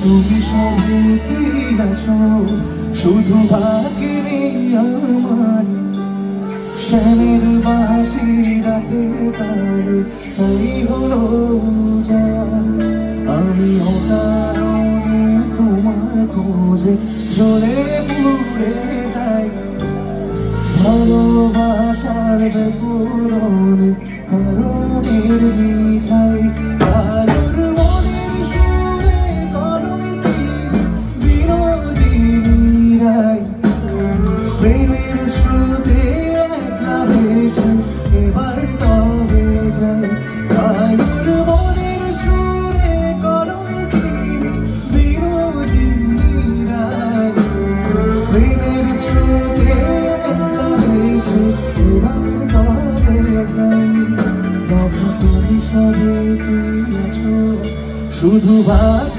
তুমি সবে কি আছো, শুধু বাকি নেই আমার শ্যামের বাসি রাতে তারে, তাই হলো যা। আমি অকারণে তোমার খোঁজে জ্বলে পুড়ে যাই, ভালোবাসার বেপুরনে কারণের মিঠাই। কারোর মনের সুরে কলঙ্কি বিনোদিনী রায়, প্রেমের স্রোতে একলা ভেসে এবার তবে যাই। কারোর মনের সুরে কলঙ্কি বিনোদিনী রায়, প্রেমের স্রোতে একলা ভেসে এবার তবে যাই। তবে তুমি সবে কি আছো, শুধু ভাব